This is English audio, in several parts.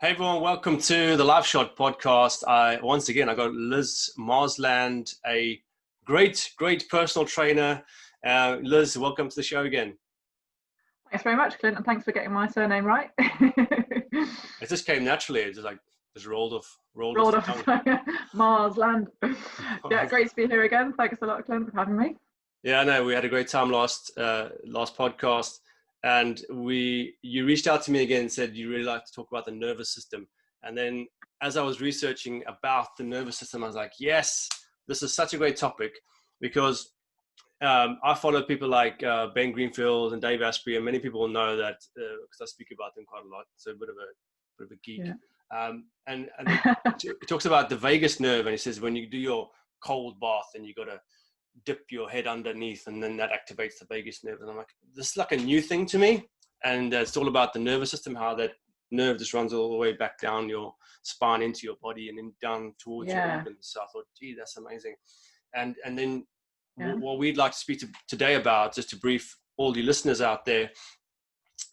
Hey everyone, welcome to the LifeShot podcast. Once again, I got LIZ MARSLAND, a great personal trainer. Liz, welcome to the show again. Thanks very much, Clint, and thanks for getting my surname right. It just came naturally. It just rolled off the tongue. MARSLAND. Yeah, great to be here again. Thanks a lot, Clint, for having me. Yeah, I know. We had a great time last podcast. And you reached out to me again and said you really like to talk about the nervous system. And then as I was researching about the nervous system, I was like, yes, this is such a great topic because I follow people like Ben Greenfield and Dave Asprey, and many people know that because I speak about them quite a lot. So a bit of a geek. Yeah. And it talks about the vagus nerve, and he says when you do your cold bath and you got to dip your head underneath and then that activates the vagus nerve. And I'm like, this is like a new thing to me. And it's all about the nervous system, how that nerve just runs all the way back down your spine into your body and then down towards your organs. So I thought, gee, that's amazing. And then what we'd like to speak today about, just to brief all the listeners out there,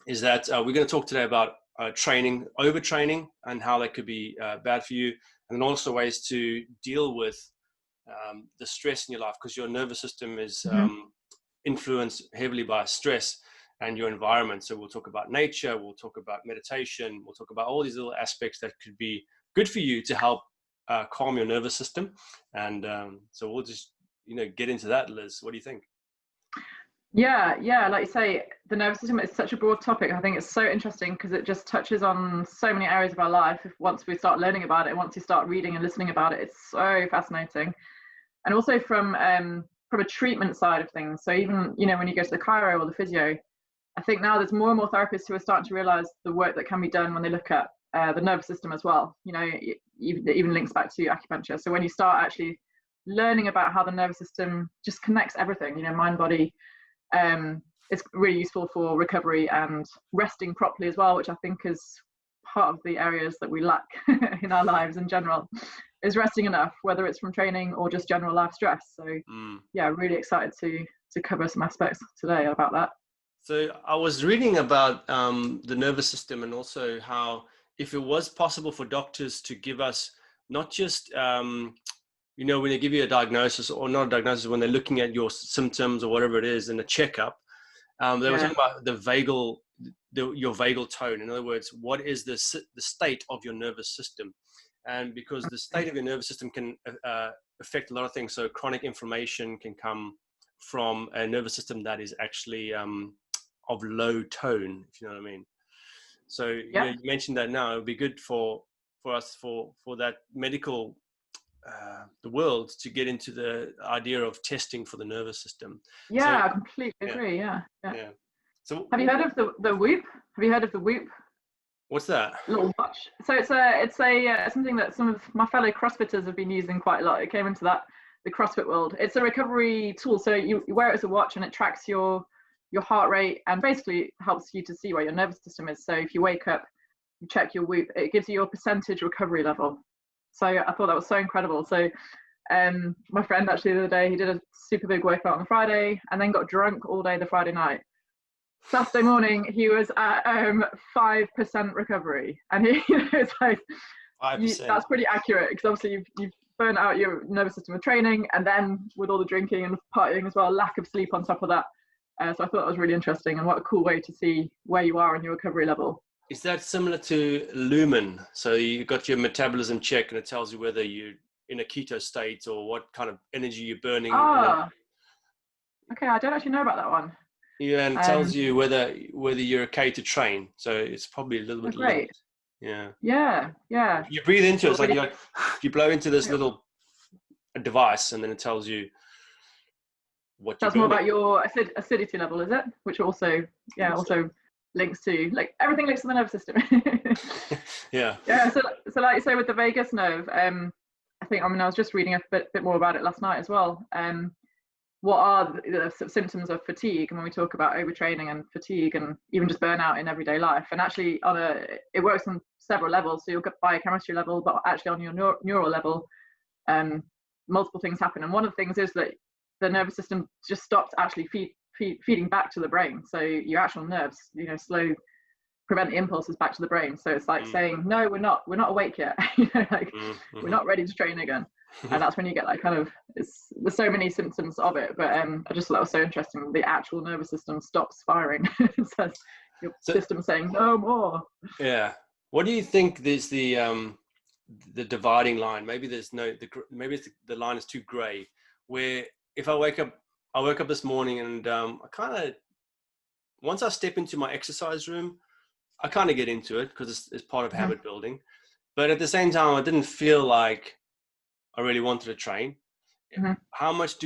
is that we're going to talk today about training, overtraining, and how that could be bad for you. And then also ways to deal with the stress in your life, because your nervous system is influenced heavily by stress and your environment. So we'll talk about nature, we'll talk about meditation, we'll talk about all these little aspects that could be good for you to help calm your nervous system. And so we'll just get into that. Liz, what do you think? Yeah, like you say, the nervous system is such a broad topic. I think it's so interesting because it just touches on so many areas of our life. Once we start learning about it, once you start reading and listening about it, it's so fascinating. And also from a treatment side of things. So even, when you go to the chiro or the physio, I think now there's more and more therapists who are starting to realize the work that can be done when they look at the nervous system as well. It even links back to acupuncture. So when you start actually learning about how the nervous system just connects everything, mind, body, it's really useful for recovery and resting properly as well, which I think is part of the areas that we lack in our lives in general. Is resting enough, whether it's from training or just general life stress. So yeah, really excited to cover some aspects today about that. So I was reading about the nervous system, and also how if it was possible for doctors to give us not just when they give you a diagnosis, or not a diagnosis, when they're looking at your symptoms or whatever it is in a checkup, they were talking about your vagal tone. In other words, what is the state of your nervous system? And because the state of your nervous system can affect a lot of things. So chronic inflammation can come from a nervous system that is actually of low tone, if you know what I mean. So you mentioned that now. It would be good for us, for that medical, the world, to get into the idea of testing for the nervous system. Yeah, I completely agree. Yeah. So have you heard of the Whoop? Have you heard of the Whoop? What's that? Little watch. So it's something that some of my fellow CrossFitters have been using quite a lot. It came into the CrossFit world. It's a recovery tool. So you wear it as a watch, and it tracks your heart rate and basically helps you to see where your nervous system is. So if you wake up, you check your Whoop, it gives you your percentage recovery level. So I thought that was so incredible. So my friend actually the other day, he did a super big workout on the Friday and then got drunk all day the Friday night. Saturday morning, he was at 5% recovery, and it's like 5%. That's pretty accurate, because obviously you've burnt out your nervous system with training, and then with all the drinking and partying as well, lack of sleep on top of that. So I thought that was really interesting, and what a cool way to see where you are in your recovery level. Is that similar to Lumen? So you got your metabolism check, and it tells you whether you're in a keto state or what kind of energy you're burning. Okay, I don't actually know about that one. Yeah, and it tells you whether you're okay to train. So it's probably a little bit great. Linked. Yeah. You breathe into it. It's like you blow into this little device, and then it tells you what you're doing. That's more about your acidity level, is it? Which also links to, like, everything links to the nervous system. Yeah. So like you say, with the vagus nerve, I was just reading a bit more about it last night as well. What are the symptoms of fatigue? And when we talk about overtraining and fatigue and even just burnout in everyday life, and actually it works on several levels. So you'll get biochemistry level, but actually on your neural level, multiple things happen. And one of the things is that the nervous system just stops actually feeding back to the brain. So your actual nerves, slow prevent the impulses back to the brain. So it's like saying, no, we're not awake yet. Like we're not ready to train again. And that's when you get like kind of, there's so many symptoms of it. But I just thought it was so interesting. The actual nervous system stops firing. It says your system saying no more. Yeah. What do you think is the dividing line? Maybe there's maybe the line is too gray. Where if I woke up this morning and I kind of, once I step into my exercise room, I kind of get into it because it's part of habit building. But at the same time, I didn't feel like I really wanted to train. How much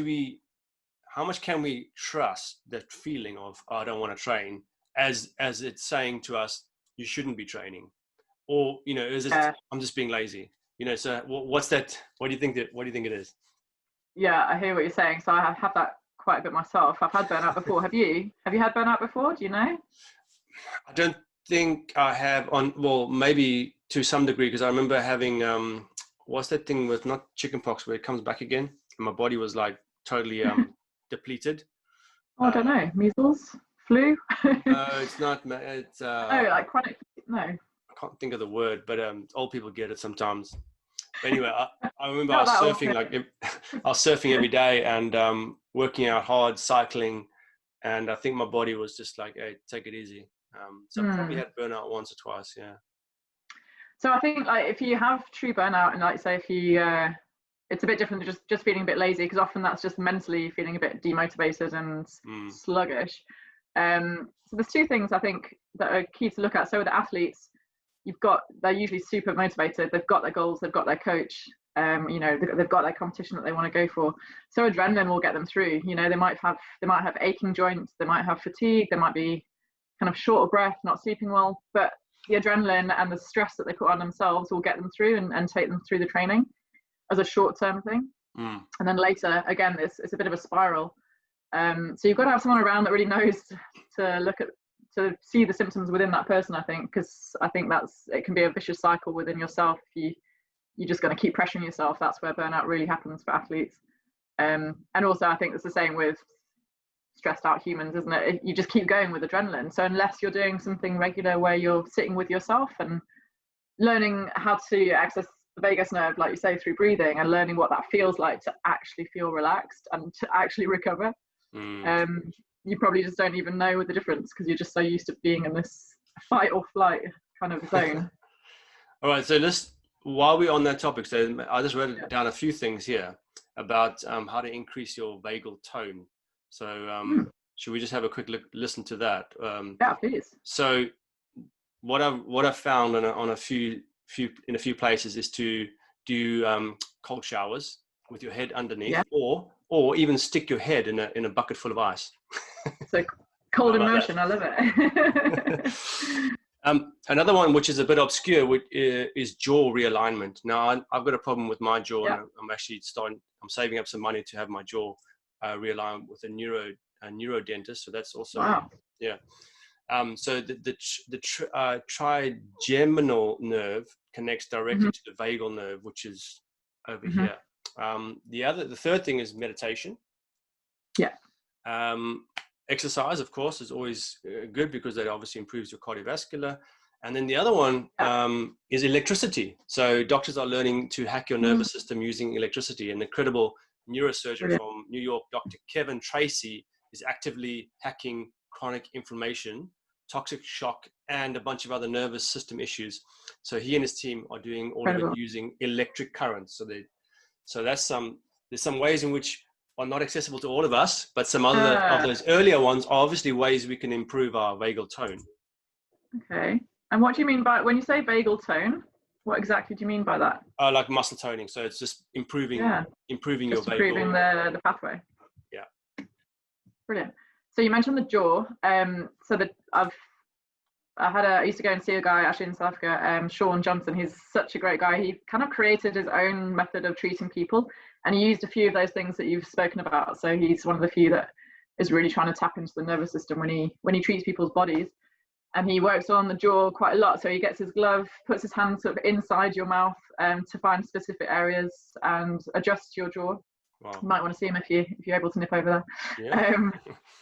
can we trust that feeling of, oh, I don't want to train, as it's saying to us, you shouldn't be training? Or, is it, I'm just being lazy? So what's that? What do you think it is? Yeah, I hear what you're saying. So I have had that quite a bit myself. I've had burnout before. Have you had burnout before? Do you know? I don't think I have well, maybe to some degree, because I remember having, what's that thing with, not chickenpox, where it comes back again? And my body was like totally depleted. Oh, I don't know. Measles? Flu? It's not. It's like chronic. No. I can't think of the word, but old people get it sometimes. But anyway, I remember I was surfing I was surfing every day and working out hard, cycling, and I think my body was just like, hey, take it easy. So I probably had burnout once or twice. Yeah. So I think like if you have true burnout, and like say if you it's a bit different than just feeling a bit lazy, because often that's just mentally feeling a bit demotivated and sluggish. So there's two things I think that are key to look at. So with the athletes, they're usually super motivated. They've got their goals, they've got their coach, they've got their competition that they want to go for. So adrenaline will get them through. They might have aching joints, they might have fatigue, they might be kind of short of breath, not sleeping well, but the adrenaline and the stress that they put on themselves will get them through and take them through the training as a short-term thing. And then later, again, it's a bit of a spiral. So you've got to have someone around that really knows to see the symptoms within that person, I think, because I think it can be a vicious cycle within yourself. You're just going to keep pressuring yourself. That's where burnout really happens for athletes. And also I think it's the same with stressed out humans, isn't it? You just keep going with adrenaline. So unless you're doing something regular where you're sitting with yourself and learning how to access the vagus nerve, like you say, through breathing, and learning what that feels like to actually feel relaxed and to actually recover, you probably just don't even know the difference because you're just so used to being in this fight or flight kind of zone. All right, so while we're on that topic, so I just wrote down a few things here about how to increase your vagal tone. So should we just have a quick listen to that? Yeah, please. So what I've found on a few places is to do cold showers with your head underneath, or even stick your head in a bucket full of ice. So cold immersion, I love it. Another one which is a bit obscure is jaw realignment. Now I've got a problem with my jaw, and I'm saving up some money to have my jaw realigned with a neuro dentist. So that's also so the trigeminal nerve connects directly to the vagal nerve, which is over here. The third thing is meditation. Exercise, of course, is always good because that obviously improves your cardiovascular. And then the other one is electricity. So doctors are learning to hack your nervous system using electricity. An incredible neurosurgeon from New York, Dr. Kevin Tracy, is actively hacking chronic inflammation, toxic shock, and a bunch of other nervous system issues. So he and his team are doing all of it using electric currents. So there's some ways in which are not accessible to all of us, but some other of those earlier ones are obviously ways we can improve our vagal tone. Okay. And what do you mean by, when you say vagal tone, what exactly do you mean by that? Like muscle toning. So it's just improving your vagal. Improving the pathway. Yeah. Brilliant. So you mentioned the jaw. I used to go and see a guy actually in South Africa, Sean Johnson. He's such a great guy. He kind of created his own method of treating people, and he used a few of those things that you've spoken about. So he's one of the few that is really trying to tap into the nervous system when he treats people's bodies. And he works on the jaw quite a lot. So he gets his glove, puts his hand sort of inside your mouth to find specific areas and adjusts your jaw. Wow. You might want to see him if you're able to nip over there. Yeah.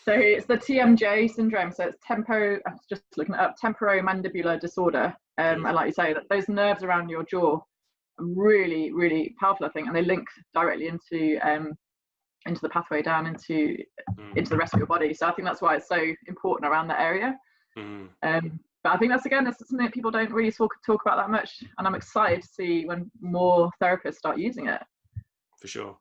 So it's the Tmj syndrome. So it's I'm just looking it up, temporomandibular disorder. And like you say, that those nerves around your jaw are really, really powerful, I think, and they link directly into the pathway down into the rest of your body. So I think that's why it's so important around that area. But I think that's something that people don't really talk about that much, and I'm excited to see when more therapists start using it. For sure.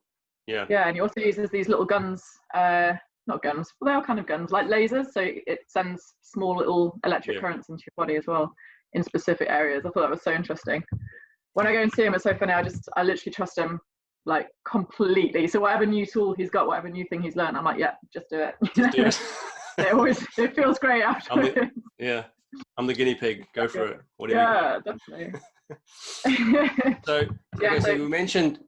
Yeah. Yeah, and he also uses these little guns, not guns, but they are kind of guns, like lasers. So it sends small little electric currents into your body as well in specific areas. I thought that was so interesting. When I go and see him, it's so funny. I literally trust him like completely. So whatever new tool he's got, whatever new thing he's learned, I'm like, yeah, just do it. Just do it. It feels great afterwards. I'm the guinea pig. Go for it. Definitely. So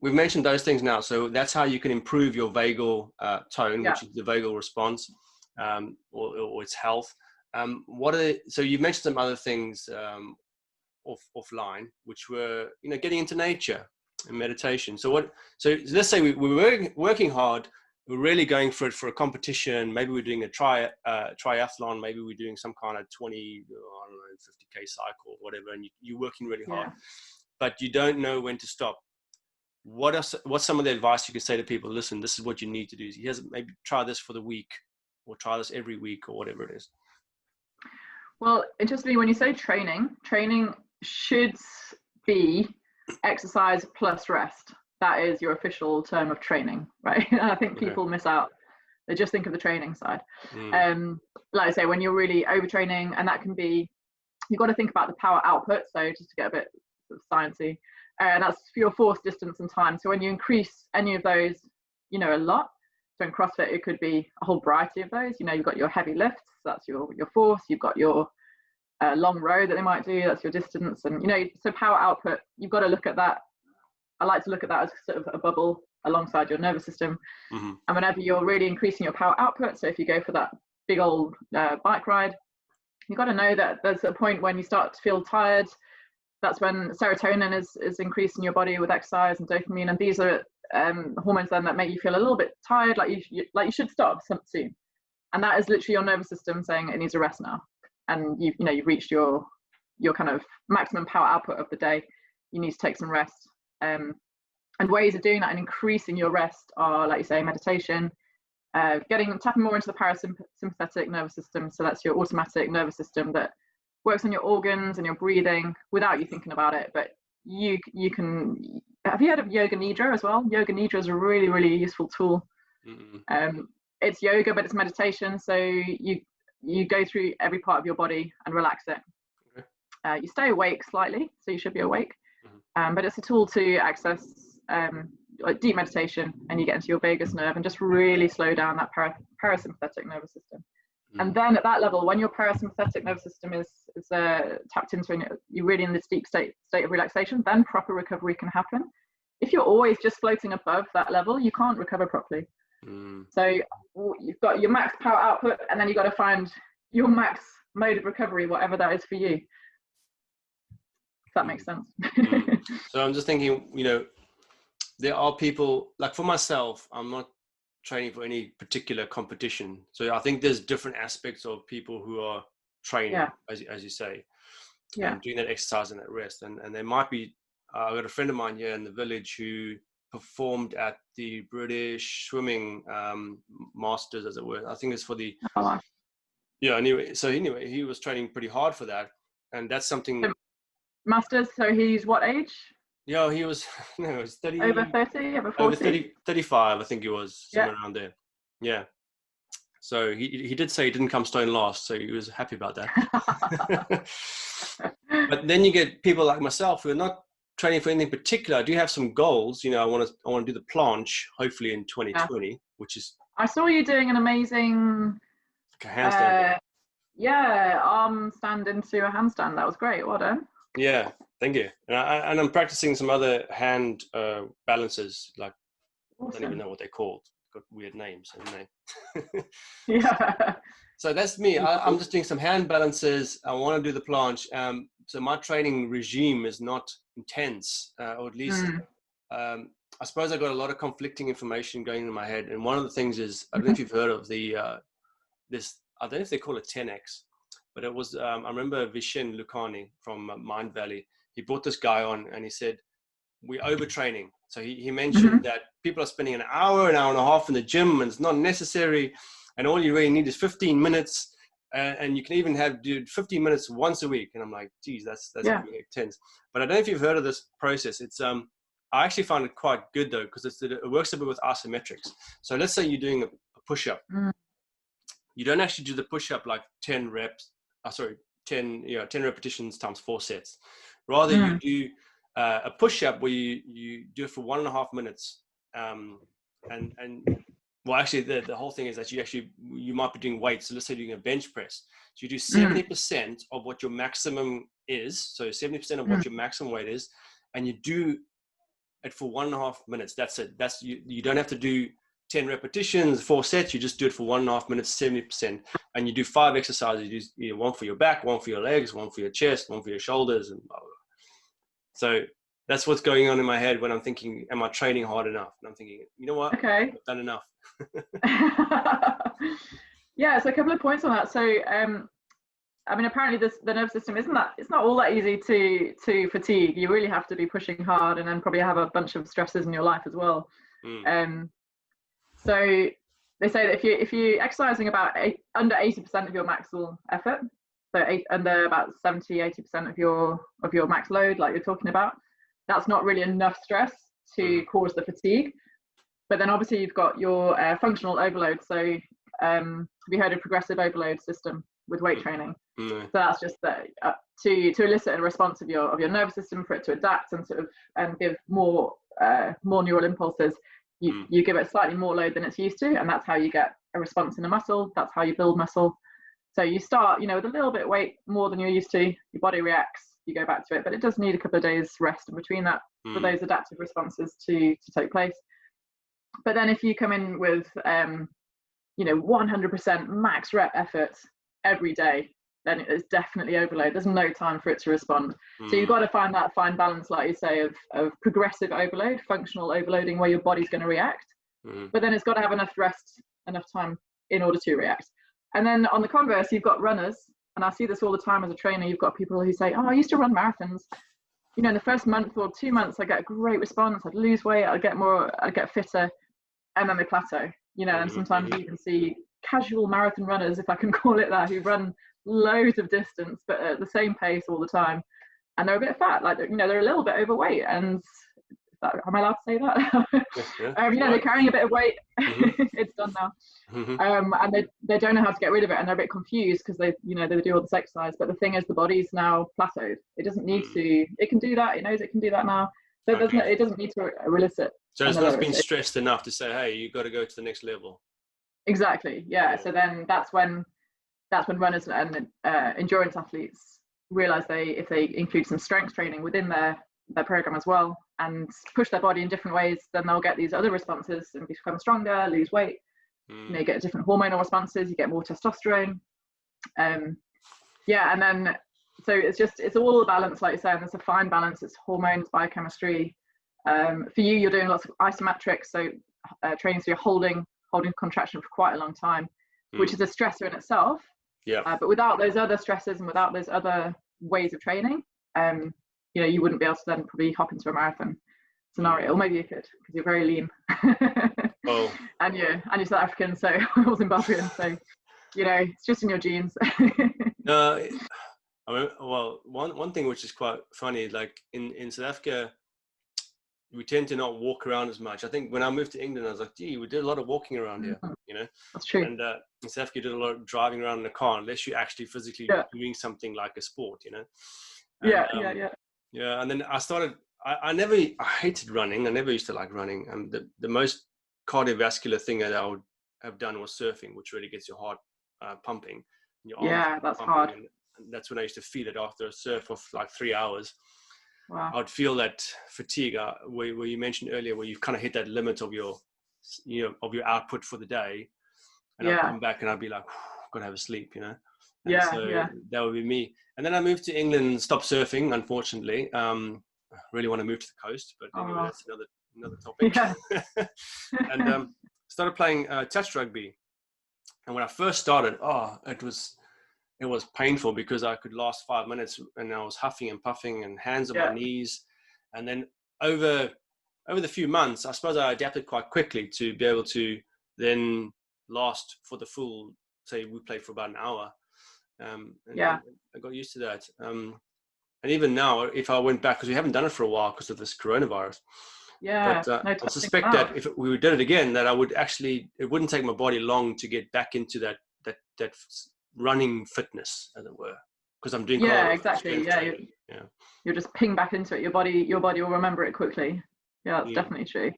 we've mentioned those things now. So that's how you can improve your vagal tone, which is the vagal response, or its health. So you've mentioned some other things offline, which were getting into nature and meditation. So let's say we're working hard. We're really going for it for a competition. Maybe we're doing a triathlon. Maybe we're doing some kind of 50K cycle or whatever, and you're working really hard, but you don't know when to stop. What's some of the advice you can say to people? Listen, this is what you need to do. Maybe try this for the week, or try this every week, or whatever it is. Well, interestingly, when you say training should be exercise plus rest. That is your official term of training, right? I think people miss out. They just think of the training side. Like I say, when you're really overtraining, and that can be, you've got to think about the power output. So just to get a bit sort of sciencey, and that's for your force, distance, and time. So when you increase any of those, a lot. So in CrossFit, it could be a whole variety of those. You've got your heavy lifts, that's your force. You've got your long row that they might do, that's your distance. And so power output, you've got to look at that. I like to look at that as sort of a bubble alongside your nervous system. And whenever you're really increasing your power output, so if you go for that big old bike ride, you've got to know that there's a point when you start to feel tired. That's when serotonin is increased in your body with exercise, and dopamine, and these are hormones then that make you feel a little bit tired, like you should stop soon. And that is literally your nervous system saying it needs a rest now. And you've reached your kind of maximum power output of the day. You need to take some rest. And ways of doing that and increasing your rest are, like you say, meditation, tapping more into the parasympathetic nervous system. So that's your automatic nervous system that works on your organs and your breathing without you thinking about it. But you can. Have you heard of Yoga Nidra as well? Yoga Nidra is a really, really useful tool. It's yoga, but it's meditation. So you go through every part of your body and relax it. You stay awake slightly, so you should be awake. But it's a tool to access like deep meditation, and you get into your vagus nerve and just really slow down that parasympathetic nervous system. And then at that level, when your parasympathetic nervous system is tapped into and you're really in this deep state of relaxation, then proper recovery can happen. If you're always just floating above that level, you can't recover properly. So you've got your max power output, and then you've got to find your max mode of recovery, whatever that is for you. If that makes sense. So I'm just thinking, there are people, like for myself, I'm not training for any particular competition. So I think there's different aspects of people who are training, as you say, and doing that exercise and that rest. And there might be, I've got a friend of mine here in the village who performed at the British swimming masters, as it were. I think it's for the, anyway, he was training pretty hard for that. And that's something. Masters, so he's what age? Yeah, he was, it was 30. Over 30, over 40? Over 30, 35, I think he was, somewhere around there. Yeah. So he did say he didn't come stone last, so he was happy about that. But then you get people like myself who are not training for anything particular. I do have some goals. I want to do the planche, hopefully in 2020, which is. I saw you doing an amazing. Like a handstand. Arm stand into a handstand. That was great. Well done. Yeah, thank you. And I'm practicing some other hand balances, like I don't even know what they're called. Got weird names, haven't they? So that's me. I'm just doing some hand balances. I want to do the planche. So my training regime is not intense, or at least I suppose I got a lot of conflicting information going in my head. And one of the things is, I don't know if you've heard of this, I don't know if they call it 10X, but it was, I remember Vishen Lukhani from Mind Valley. He brought this guy on and he said, we're overtraining. So he mentioned that people are spending an hour and a half in the gym and it's not necessary. And all you really need is 15 minutes. And you can even do 15 minutes once a week. And I'm like, geez, that's really intense. But I don't know if you've heard of this process. It's, I actually found it quite good though, because it works a bit with isometrics. So let's say you're doing a push-up. You don't actually do the push-up like 10 repetitions times 4 sets. Rather, you do a push-up where you do it for 1.5 minutes. Well, actually, the whole thing is that you might be doing weights. So let's say you're doing a bench press. So you do 70% of what your maximum is. So 70% of what your maximum weight is, and you do it for 1.5 minutes. That's it. You don't have to do 10 repetitions, 4 sets. You just do it for 1.5 minutes, 70%. And you do 5 exercises. You do one for your back, one for your legs, one for your chest, one for your shoulders, and blah, blah, blah. So that's what's going on in my head when I'm thinking, am I training hard enough? And I'm thinking, you know what? Okay. I've done enough. Yeah, so a couple of points on that. So I mean, apparently the nervous system it's not all that easy to fatigue. You really have to be pushing hard and then probably have a bunch of stresses in your life as well. So they say that if you're exercising about under 80% of your maximal effort, so under about 70-80% of your max load, like you're talking about, that's not really enough stress to cause the fatigue. But then obviously you've got your functional overload. So have you heard of progressive overload system with weight training? So that's just to elicit a response of your nervous system, for it to adapt and sort of give more neural impulses. You give it slightly more load than it's used to, and that's how you get a response in the muscle. That's how you build muscle. So you start, with a little bit of weight more than you're used to. Your body reacts. You go back to it, but it does need a couple of days rest in between that for those adaptive responses to take place. But then if you come in with 100% max rep effort every day, then it's definitely overload. There's no time for it to respond. So you've got to find that fine balance, like you say, of progressive overload, functional overloading, where your body's going to react. But then it's got to have enough rest, enough time in order to react. And then on the converse, you've got runners, and I see this all the time as a trainer. You've got people who say, oh, I used to run marathons. In the first month or 2 months, I get a great response. I'd lose weight, I'd get fitter, and then they plateau. And sometimes you can see casual marathon runners, if I can call it that, who run loads of distance but at the same pace all the time, and they're a bit fat, like they're a little bit overweight. And am I allowed to say that? They're carrying a bit of weight. It's done now. And they don't know how to get rid of it, and they're a bit confused because they do all this exercise, but the thing is, the body's now plateaued. It doesn't need to. It can do that. It knows it can do that now. So it doesn't need to elicit. So it's not been stressed enough to say, hey, you got to go to the next level. Exactly. Yeah. So then that's when runners and endurance athletes realize if they include some strength training within their program as well, and push their body in different ways, then they'll get these other responses and become stronger, lose weight. You get different hormonal responses. You get more testosterone. And then so it's all a balance, like you're saying. There's a fine balance. It's hormones, biochemistry. For you, you're doing lots of isometrics, so training, so you're holding contraction for quite a long time, which is a stressor in itself. But without those other stresses and without those other ways of training, you wouldn't be able to then probably hop into a marathon scenario. Or maybe you could, because you're very lean. And you're South African, so or Zimbabwean, so it's just in your genes. No, I mean, well, one thing which is quite funny, like in South Africa, we tend to not walk around as much. I think when I moved to England, I was like, gee, we did a lot of walking around here, That's true. And in South Africa, you did a lot of driving around in a car, unless you're actually physically doing something like a sport, And, and then I hated running. I never used to like running. And the most cardiovascular thing that I would have done was surfing, which really gets your heart pumping. Your arms that's pumping, hard. And that's when I used to feel it after a surf of like 3 hours. Wow. I would feel that fatigue where you mentioned earlier, where you've kind of hit that limit of your output for the day, and I'd come back and I'd be like, gotta have a sleep, And that would be me. And then I moved to England and stopped surfing, unfortunately. I really want to move to the coast, but anyway, another topic. Yeah. And started playing touch rugby. And when I first started, it was painful because I could last 5 minutes and I was huffing and puffing and hands on my knees. And then over the few months, I suppose I adapted quite quickly to be able to then last for the full, say we played for about an hour. And I got used to that. And even now, if I went back, because we haven't done it for a while because of this coronavirus. Yeah. But I suspect that if we did it again, that I would actually, it wouldn't take my body long to get back into that running fitness, as it were, because I'm doing exactly. You'll just ping back into it. Your body will remember it quickly. Yeah, that's definitely true.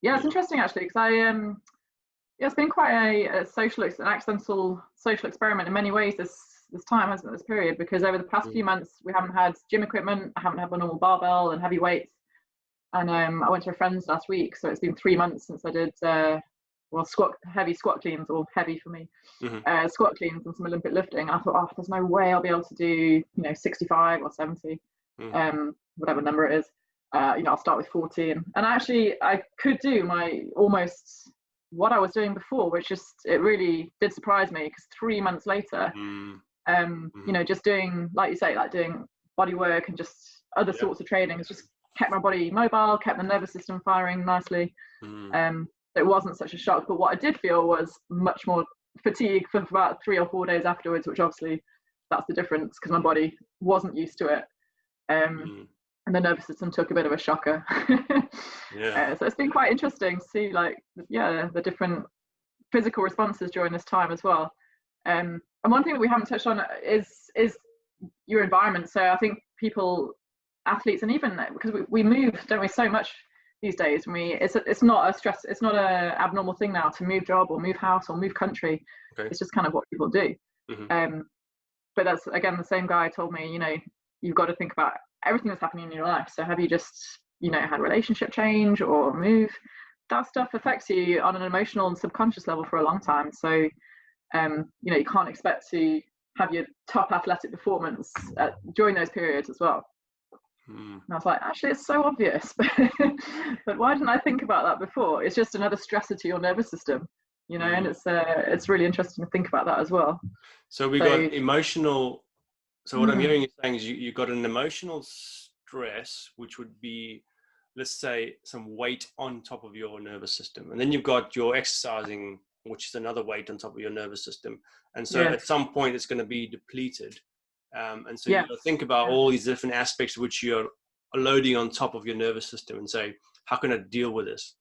Yeah, it's interesting actually, because it's been quite an accidental social experiment in many ways this time, hasn't it, this period, because over the past few months we haven't had gym equipment, I haven't had my normal barbell and heavy weights, and I went to a friend's last week, so it's been 3 months since I did heavy squat cleans, or heavy for me, squat cleans and some Olympic lifting. And I thought, there's no way I'll be able to do 65 or 70, whatever number it is. I'll start with 14, and actually I could do my almost what I was doing before, which it really did surprise me, because 3 months later, just doing, like you say, like doing body work and just other sorts of training has just kept my body mobile, kept the nervous system firing nicely. It wasn't such a shock, but what I did feel was much more fatigue for about 3 or 4 days afterwards, which obviously that's the difference, because my body wasn't used to it. And the nervous system took a bit of a shocker. So it's been quite interesting to see, the different physical responses during this time as well. And one thing that we haven't touched on is your environment. So I think athletes, and even because we move, don't we, so much these days. It's not a abnormal thing now to move job or move house or move country. It's just kind of what people do. But that's, again, the same guy told me, you've got to think about everything that's happening in your life. So have you just had a relationship change or move? That stuff affects you on an emotional and subconscious level for a long time. So you can't expect to have your top athletic performance during those periods as well. And I was like, actually, it's so obvious, but why didn't I think about that before? It's just another stressor to your nervous system, and it's really interesting to think about that as well. So we got emotional. So what I'm hearing you saying is you got an emotional stress, which would be, let's say, some weight on top of your nervous system, and then you've got your exercising, which is another weight on top of your nervous system, and so at some point it's going to be depleted. And so you got to think about all these different aspects which you're loading on top of your nervous system, and say, how can I deal with this?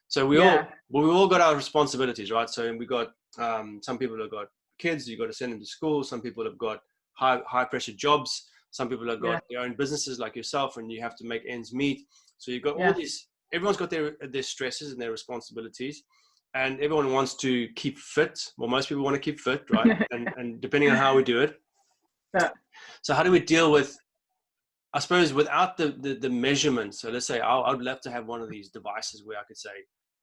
So we all got our responsibilities, right? So we got some people have got kids, you got to send them to school. Some people have got high pressure jobs. Some people have got their own businesses like yourself, and you have to make ends meet. So you've got all these. Everyone's got their stresses and their responsibilities, and everyone wants to keep fit. Well, most people want to keep fit, right? and depending on how we do it. So how do we deal with, I suppose, without the measurements? So let's say I'd love to have one of these devices where I could say,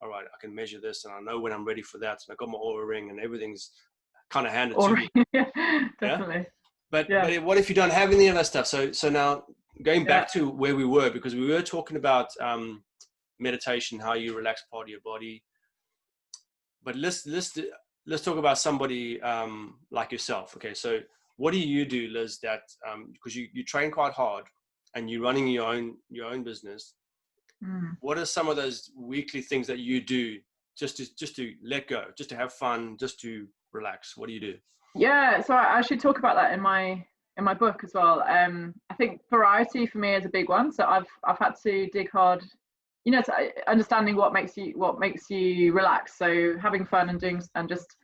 all right, I can measure this and I know when I'm ready for that. So I got my Oura ring and everything's kind of handed to me. Definitely. But what if you don't have any of that stuff? So now going back to where we were, because we were talking about meditation, how you relax part of your body. But let's talk about somebody like yourself. Okay, so what do you do, Liz, that because you train quite hard and you're running your own business? What are some of those weekly things that you do just to let go, just to have fun, just to relax? What do you do? Yeah, so I should talk about that in my book as well. I think variety for me is a big one. So I've had to dig hard, understanding what makes you relax. So having fun and doing, and just,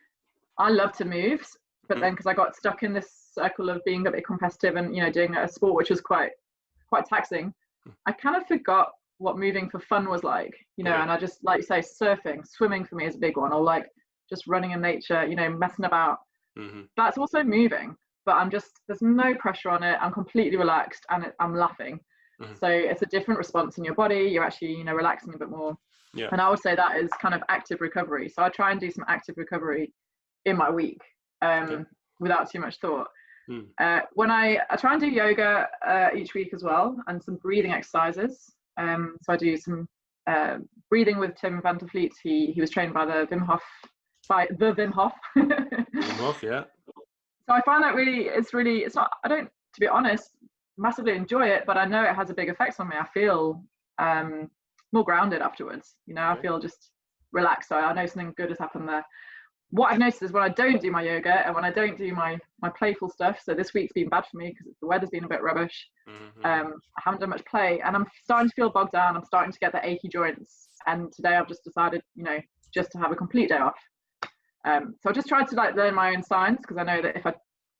I love to move, but then because I got stuck in this circle of being a bit competitive and doing a sport which was quite taxing, I kind of forgot what moving for fun was like, and I just, like you say, surfing, swimming for me is a big one, or like just running in nature, messing about. That's also moving, but there's no pressure on it. I'm completely relaxed and I'm laughing. So it's a different response in your body. You're actually, relaxing a bit more. And I would say that is kind of active recovery. So I try and do some active recovery in my week without too much thought. When I try and do yoga each week as well, and some breathing exercises. So I do some breathing with Tim van der Vliet. He was trained by the Wim Hof. Wim Hof, yeah. So I find that it's not, I don't, to be honest, massively enjoy it, but I know it has a big effect on me. I feel more grounded afterwards, you know. Okay. I feel just relaxed. So I know something good has happened there. What I've noticed is when I don't do my yoga and when I don't do my playful stuff, so this week's been bad for me because the weather's been a bit rubbish. I haven't done much play and I'm starting to feel bogged down. I'm starting to get the achy joints, and today I've just decided, you know, just to have a complete day off. So I just tried to like learn my own signs, because I know that if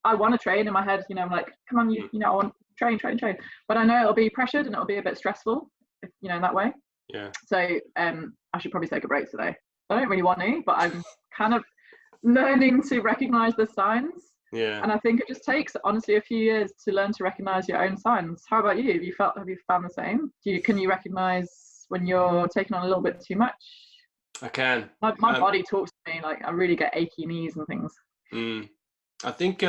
I want to train in my head, you know, I'm like, come on, you know, I want to train, but I know it'll be pressured and it'll be a bit stressful, if, you know, in that way. Yeah. So I should probably take a break today. I don't really want to, but I'm kind of learning to recognize the signs. Yeah. And I think it just takes honestly a few years to learn to recognize your own signs. How about you? Have you found the same? Can you recognize when you're taking on a little bit too much? I can. My body talks to me, like I really get achy knees and things. I think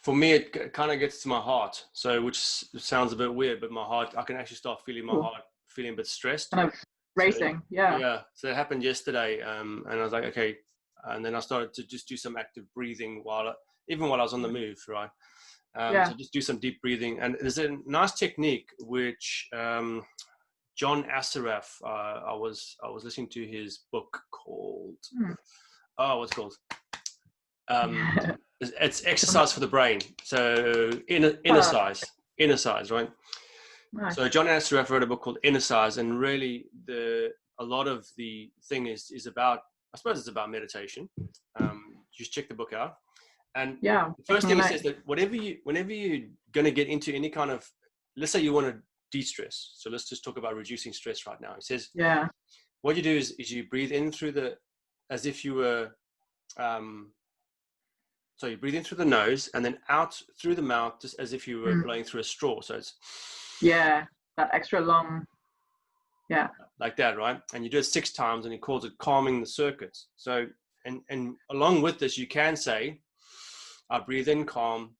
for me it kind of gets to my heart, so which sounds a bit weird, but my heart, I can actually start feeling my heart feeling a bit stressed. Kind of racing, so, yeah. So it happened yesterday, and I was like, okay. And then I started to just do some active breathing even while I was on the move, right? So just do some deep breathing. And there's a nice technique which John Assaraf, I was listening to his book called, what's it called? It's Exercise for the Brain. So inner size, right? Nice. So John Assaraf wrote a book called Inner Size, and really a lot of the thing is about, I suppose it's about meditation. Just check the book out. And the first thing he says that whenever you're going to get into any kind of, let's say you want to de-stress. So let's just talk about reducing stress right now. He says, what you do is you breathe in through as if you were, so you breathe in through the nose and then out through the mouth, just as if you were blowing through a straw. So it's, that extra long, like that, right? And you do it 6 times, and he calls it calming the circuits. So, and along with this, you can say, I breathe in calm,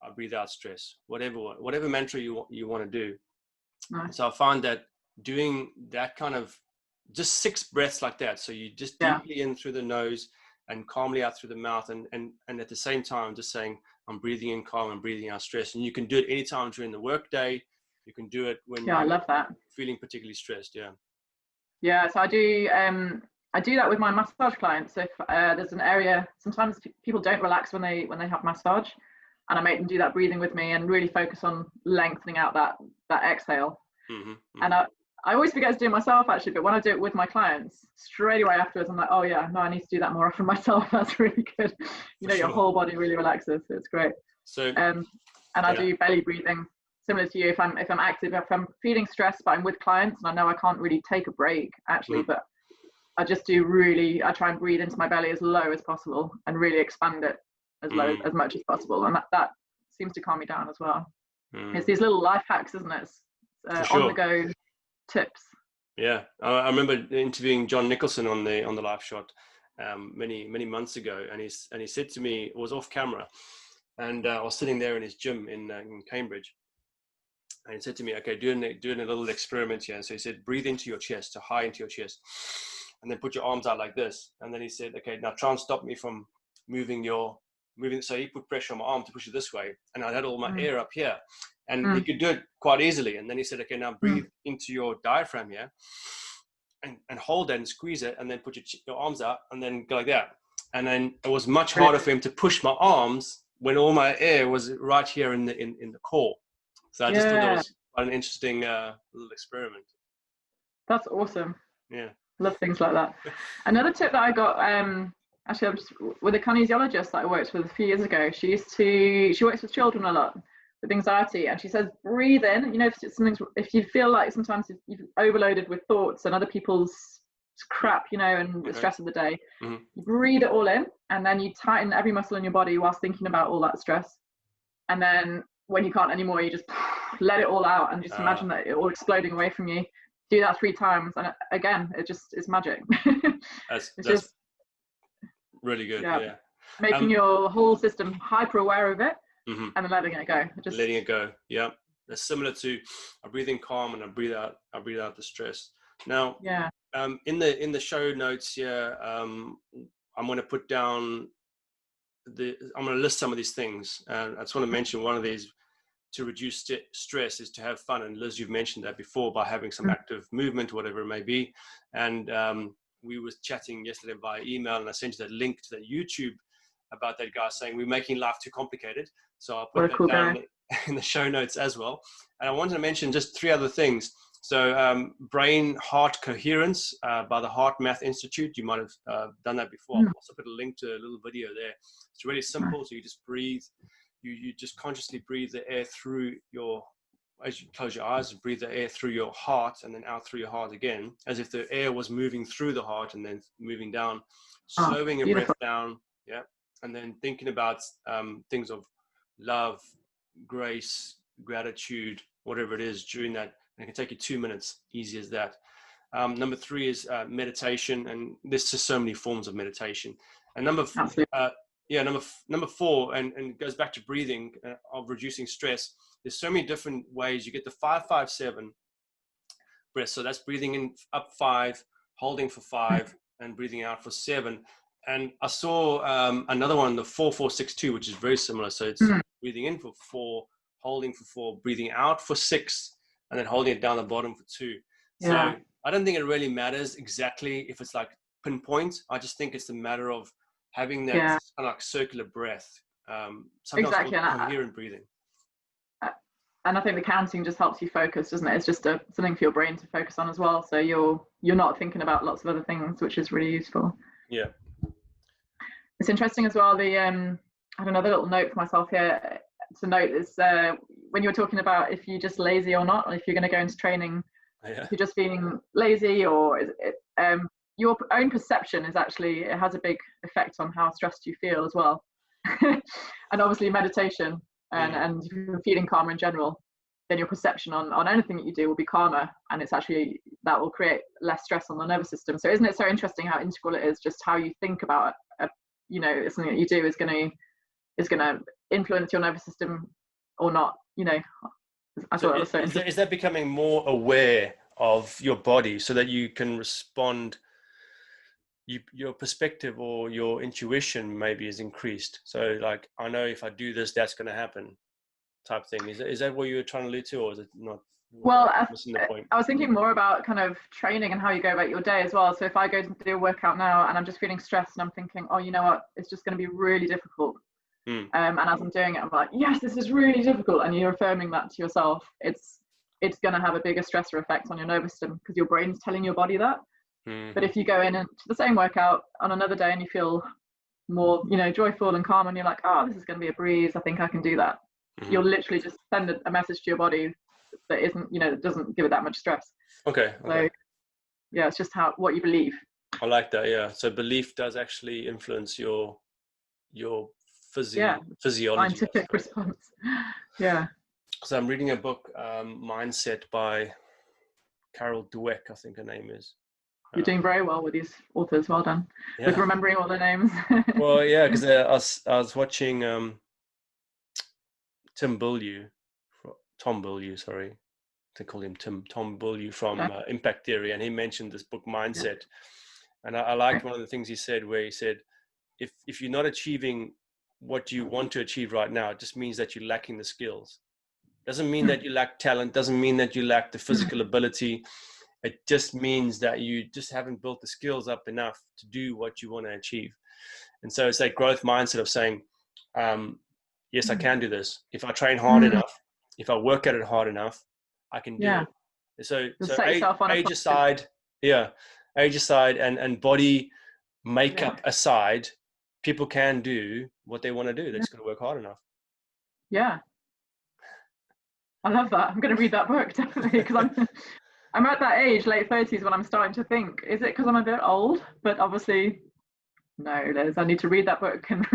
I breathe out stress, whatever mantra you want to do. Nice. So I find that doing that kind of just 6 breaths like that. So you just deeply in through the nose and calmly out through the mouth, and at the same time just saying, I'm breathing in calm and breathing out stress. And you can do it anytime during the workday. You can do it when I love that. Feeling particularly stressed. So I do that with my massage clients. If there's an area, sometimes people don't relax when they have massage, and I make them do that breathing with me and really focus on lengthening out that exhale. And I always forget to do it myself actually, but when I do it with my clients, straight away afterwards I'm like, oh yeah, no, I need to do that more often myself. That's really good. You know, your whole body really relaxes. So it's great. So and I do belly breathing, similar to you. If I'm active, if I'm feeling stressed but I'm with clients and I know I can't really take a break actually, but I just I try and breathe into my belly as low as possible and really expand it as much as possible, and that seems to calm me down as well. It's these little life hacks, isn't it? On the go tips. I remember interviewing John Nicholson on the LifeShot many months ago, and he said to me, it was off camera, and I was sitting there in his gym in Cambridge, and he said to me, okay, doing a little experiment here. So he said, breathe into your chest, so high into your chest, and then put your arms out like this. And then he said, okay, now try and stop me from moving. So he put pressure on my arm to push it this way, and I had all my air up here, and he could do it quite easily. And then he said, okay, now breathe into your diaphragm here, and hold that and squeeze it, and then put your arms out, and then go like that. And then it was much harder for him to push my arms when all my air was right here in the core. So I just thought that was quite an interesting little experiment. That's awesome. Love things like that. Another tip that I got, actually I'm just with a kinesiologist that I worked with a few years ago. She works with children a lot with anxiety, and she says, breathe in. You know, if you feel like sometimes you've overloaded with thoughts and other people's crap, you know, and the stress of the day, you breathe it all in, and then you tighten every muscle in your body whilst thinking about all that stress. And then when you can't anymore, you just let it all out and just imagine that it all exploding away from you. Do that 3 times, and again, it's magic. That's just really good. Making your whole system hyper aware of it, and then letting it go. Letting it go. That's similar to I breathe in calm and I breathe out the stress. Now, Yeah. in the show notes here, I'm going to put down I'm going to list some of these things. I just want to mention one of these to reduce stress is to have fun. And Liz, you've mentioned that before by having some active movement, whatever it may be. And we were chatting yesterday via email, and I sent you that link to that YouTube about that guy saying we're making life too complicated. So I'll put that down in the show notes as well. And I wanted to mention just 3 other things. So brain heart coherence by the Heart Math Institute. You might have done that before. I'll also put a link to a little video there. It's really simple. So you just breathe. You just consciously breathe the air through as you close your eyes, breathe the air through your heart and then out through your heart again, as if the air was moving through the heart and then moving down, slowing your breath down. Yeah. And then thinking about things of love, grace, gratitude, whatever it is during that. And it can take you 2 minutes, easy as that. Number 3 is meditation. And there's just so many forms of meditation. And number 4, and it goes back to breathing, of reducing stress. There's so many different ways. You get the 5-5-7 breath. So that's breathing in up 5, holding for 5, and breathing out for 7. And I saw another one, the 4-4-6-2, which is very similar. So it's breathing in for 4, holding for 4, breathing out for 6, and then holding it down the bottom for 2. So I don't think it really matters exactly if it's like pinpoint. I just think it's a matter of having that kind of like circular breath, sometimes coherent breathing. And I think the counting just helps you focus, doesn't it? It's just something for your brain to focus on as well. So you're not thinking about lots of other things, which is really useful. Yeah. It's interesting as well. I have another little note for myself here to note is when you were talking about if you're just lazy or not, or if you're going to go into training, if you're just feeling lazy, or your own perception is actually, it has a big effect on how stressed you feel as well. And obviously meditation and if you're feeling calmer in general, then your perception on anything that you do will be calmer, and it's actually, that will create less stress on the nervous system. So isn't it so interesting how integral it is, just how you think about something that you do is going to influence your nervous system or not, I thought that was so interesting. Is that becoming more aware of your body so that you can respond, your perspective or your intuition maybe is increased? So like, I know if I do this, that's going to happen type thing. Is that what you were trying to allude to, or is it not? Well, I was thinking more about kind of training and how you go about your day as well. So if I go to do a workout now and I'm just feeling stressed and I'm thinking, oh, you know what, it's just going to be really difficult. And as I'm doing it, I'm like, yes, this is really difficult. And you're affirming that to yourself. It's going to have a bigger stressor effect on your nervous system because your brain's telling your body that. But if you go in and to the same workout on another day and you feel more, joyful and calm, and you're like, oh, this is going to be a breeze, I think I can do that. You'll literally just send a message to your body that isn't, that doesn't give it that much stress. Okay. So yeah, it's just what you believe. I like that. Yeah. So belief does actually influence your physiology. Scientific response. Yeah. So I'm reading a book, Mindset by Carol Dweck, I think her name is. You're doing very well with these authors. Well done. With remembering all their names. Well, yeah, because I was watching Tom Bilyeu, sorry. They call him Tom Bilyeu from Impact Theory, and he mentioned this book Mindset. And I liked one of the things he said, where he said, if you're not achieving what you want to achieve right now, it just means that you're lacking the skills. Doesn't mean that you lack talent, doesn't mean that you lack the physical ability. It just means that you just haven't built the skills up enough to do what you want to achieve. And so it's that growth mindset of saying, yes, I can do this. If I train hard enough, if I work at it hard enough, I can do it. So age aside and body makeup aside, people can do what they want to do. They just got to work hard enough. Yeah. I love that. I'm going to read that book, definitely, because I'm at that age, late 30s, when I'm starting to think, is it because I'm a bit old? But obviously, no, Liz, I need to read that book and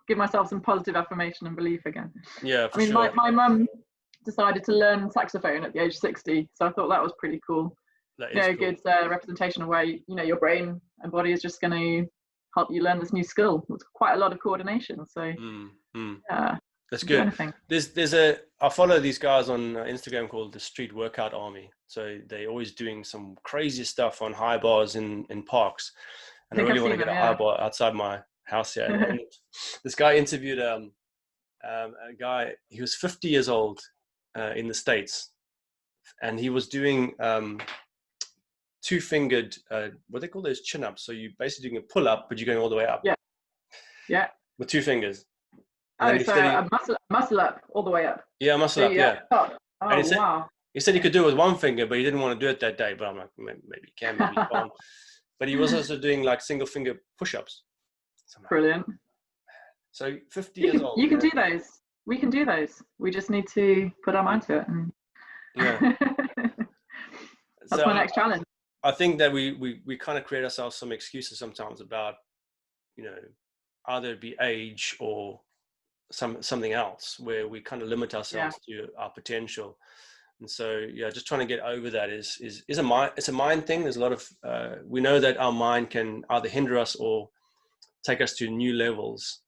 give myself some positive affirmation and belief again. Yeah, for sure. My mum decided to learn saxophone at the age of 60, so I thought that was pretty cool. That is cool. Good representation of where your brain and body is just going to help you learn this new skill. It's quite a lot of coordination. So yeah. That's do good. anything. I follow these guys on Instagram called the Street Workout Army. So they're always doing some crazy stuff on high bars in parks. And I think really I've want to seen get them, a high yeah. bar outside my house here. And this guy interviewed a guy, he was 50 years old in the States. And he was doing two-fingered, what they call those chin-ups. So you're basically doing a pull-up, but you're going all the way up. Yeah. Yeah. With two fingers. Oh, so a muscle up all the way up. Yeah, muscle up, yeah. Oh, wow. He said he could do it with one finger, but he didn't want to do it that day. But I'm like, maybe he can, maybe he can't. But he was also doing like single finger push-ups. Brilliant. So 50 years old. You can do those. We can do those. We just need to put our mind to it. Yeah. That's my next challenge. I think that we kind of create ourselves some excuses sometimes about, either it be age or something else, where we kind of limit ourselves to our potential. And so just trying to get over that is it's a mind thing. There's a lot of we know that our mind can either hinder us or take us to new levels.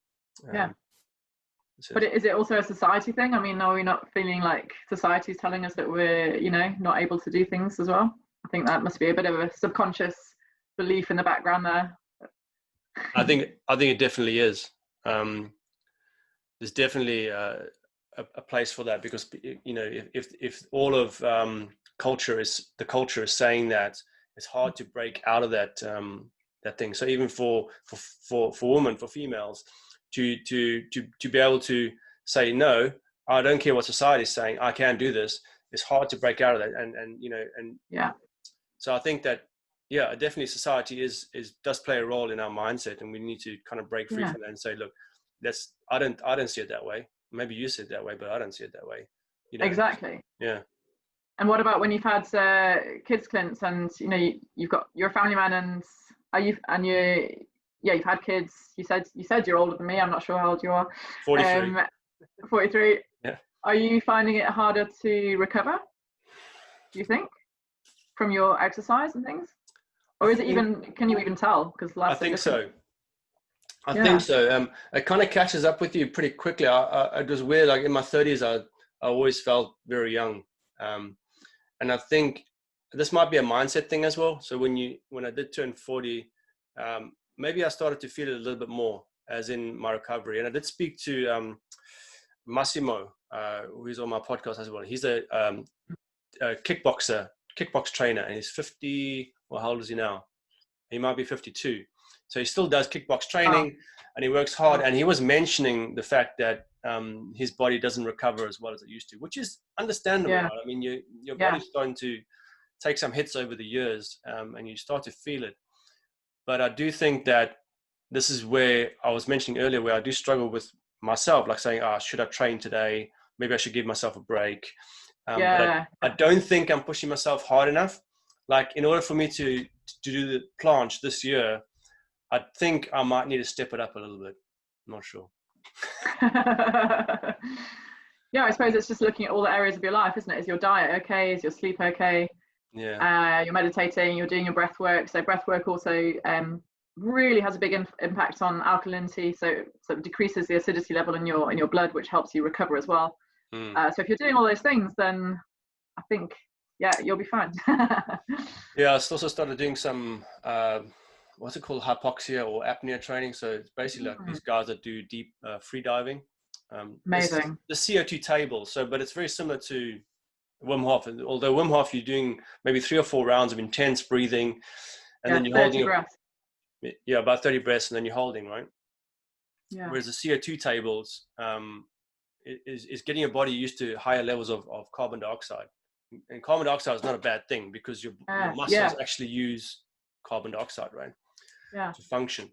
But is it also a society thing? I mean, are we not feeling like society is telling us that we're not able to do things as well? I think that must be a bit of a subconscious belief in the background there. I think it definitely is. There's definitely a place for that, because if all of the culture is saying that, it's hard to break out of that thing. So even for women, for females, to be able to say, no, I don't care what society is saying, I can do this. It's hard to break out of that, and so I think that definitely society does play a role in our mindset, and we need to kind of break free from that and say, look, I don't see it that way. Maybe you see it that way, but I don't see it that way. Exactly. Yeah. And what about when you've had kids, Clint, and you're a family man, and you've had kids. You said you're older than me. I'm not sure how old you are. 43. 43. Yeah. Are you finding it harder to recover, do you think, from your exercise and things? Or is it can you even tell? Because I think so. I think so. It kind of catches up with you pretty quickly. It was weird. Like in my 30s, I always felt very young. And I think this might be a mindset thing as well. So when I did turn 40, maybe I started to feel it a little bit more, as in my recovery. And I did speak to Massimo, who's on my podcast as well. He's a kickbox trainer, and he's 50. Well, how old is he now? He might be 52. So he still does kickbox training, and he works hard. And he was mentioning the fact that his body doesn't recover as well as it used to, which is understandable. Right? I mean, your body's starting to take some hits over the years, and you start to feel it. But I do think that this is where I was mentioning earlier, where I do struggle with myself, like saying, should I train today? Maybe I should give myself a break. But I don't think I'm pushing myself hard enough. Like, in order for me to do the planche this year, I think I might need to step it up a little bit. I'm not sure. I suppose it's just looking at all the areas of your life, isn't it? Is your diet okay? Is your sleep okay? Yeah. You're meditating, you're doing your breath work. So breath work also really has a big impact on alkalinity. So it decreases the acidity level in your blood, which helps you recover as well. So if you're doing all those things, then I think, you'll be fine. I also started doing some, what's it called, hypoxia or apnea training. So it's basically like these guys that do deep free diving. Amazing. The CO2 table. So, but it's very similar to Wim Hof. Although Wim Hof, you're doing maybe 3 or 4 rounds of intense breathing, and then you're holding breaths. About 30 breaths, and then you're holding, right? Yeah. Whereas the CO2 tables is getting your body used to higher levels of carbon dioxide. And carbon dioxide is not a bad thing, because your muscles actually use carbon dioxide, right? To function.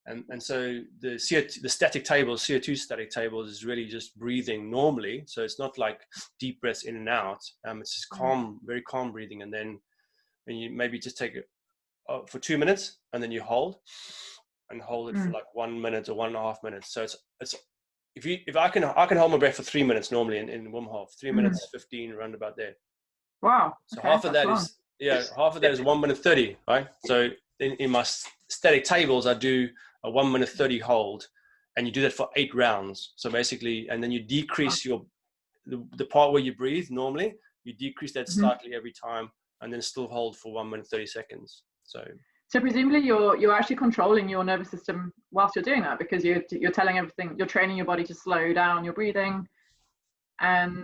And so the static tables, CO2 static tables, is really just breathing normally. So it's not like deep breaths in and out. It's just calm, very calm breathing. And then when you maybe just take it for 2 minutes, and then you hold it for like 1 minute or 1.5 minutes. So it's if I can hold my breath for 3 minutes normally in Wim Hof, 3 minutes 15, around about there. Wow. So half of that is 1 minute 30, right? So in my static tables, I do a 1 minute 30 hold, and you do that for 8 rounds. So basically, and then you decrease the part where you breathe normally, you decrease that slightly every time, and then still hold for 1 minute 30 seconds. So presumably you're actually controlling your nervous system whilst you're doing that, because you're telling everything, you're training your body to slow down your breathing, and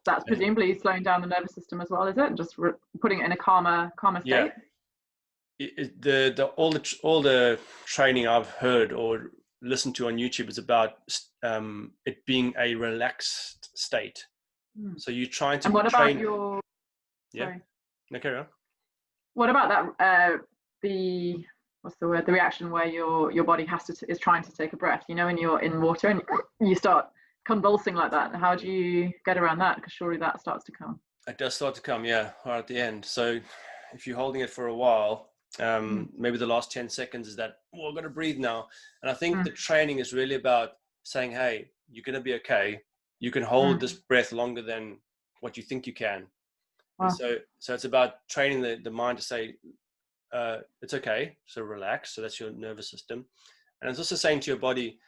that's presumably slowing down the nervous system as well, is it? Just putting it in a calmer state. Yeah. All the training I've heard or listened to on YouTube is about it being a relaxed state. So you're trying to. And what train... about your? Yeah. Sorry. No, carry on. What about that? What's the word? The reaction where your body is trying to take a breath. You know, when you're in water and you start convulsing like that. How do you get around that? Because surely that starts to come. It does start to come, yeah, right at the end. So if you're holding it for a while, maybe the last 10 seconds is that, well, I've got to breathe now. And I think the training is really about saying, hey, you're going to be okay. You can hold this breath longer than what you think you can. Wow. So it's about training the mind to say, it's okay, so relax. So that's your nervous system. And it's also saying to your body,